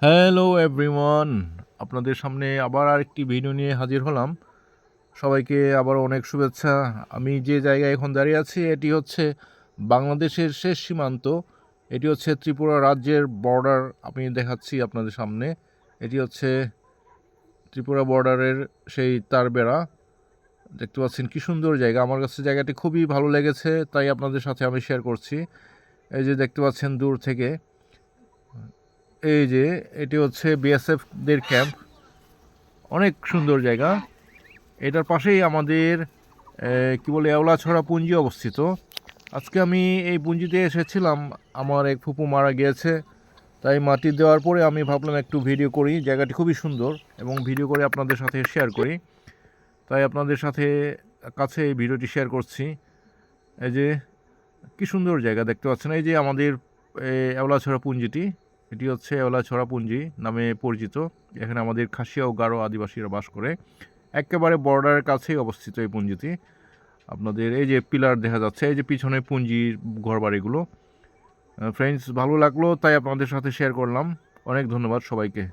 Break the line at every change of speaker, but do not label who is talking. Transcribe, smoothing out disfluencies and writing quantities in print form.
Hello everyone, আপনাদের সামনে আবার আরেকটি ভিডিও নিয়ে হাজির হলাম। সবাইকে আবার অনেক শুভেচ্ছা। আমি যে জায়গায় এখন দাঁড়িয়ে আছি এটি হচ্ছে বাংলাদেশের শেষ সীমান্ত। এটি হচ্ছে ত্রিপুরা রাজ্যের বর্ডার। আমি দেখাচ্ছি আপনাদের সামনে। এটি হচ্ছে ত্রিপুরা বর্ডারের সেই তারবেড়া। দেখতে পাচ্ছেন কি সুন্দর জায়গা। আমার কাছে জায়গাটি খুবই ভালো লেগেছে, তাই আপনাদের সাথে আমি শেয়ার করছি। এই যে দেখতে পাচ্ছেন দূর থেকে, এই যে এটি হচ্ছে বিএসএফদের ক্যাম্প। অনেক সুন্দর জায়গা। এটার পাশেই আমাদের কি বলে এওলাছড়া পুঞ্জি অবস্থিত। আজকে আমি এই পুঞ্জিতে এসেছিলাম, আমার এক ফুপু মারা গিয়েছে, তাই মাটি দেওয়ার পরে আমি ভাবলাম একটু ভিডিও করি। জায়গাটি খুবই সুন্দর এবং ভিডিও করে আপনাদের সাথে শেয়ার করি, তাই আপনাদের সাথে কাছে এই ভিডিওটি শেয়ার করছি। এই যে কি সুন্দর জায়গা দেখতে পাচ্ছেন। এই যে আমাদের এওলাছড়া পুঞ্জিটি, এটি হচ্ছে এওলাছড়া পুঞ্জি নামে পরিচিত। এখানে আমাদের খাসিয়া ও গারো আদিবাসীরা বাস করে। একেবারে বর্ডারের কাছেই অবস্থিত এই পুঞ্জিটি। আপনাদের এই যে পিলার দেখা যাচ্ছে, এই যে পিছনে পুঞ্জির ঘরবাড়িগুলো। ফ্রেন্ডস, ভালো লাগলো তাই আপনাদের সাথে শেয়ার করলাম। অনেক ধন্যবাদ সবাইকে।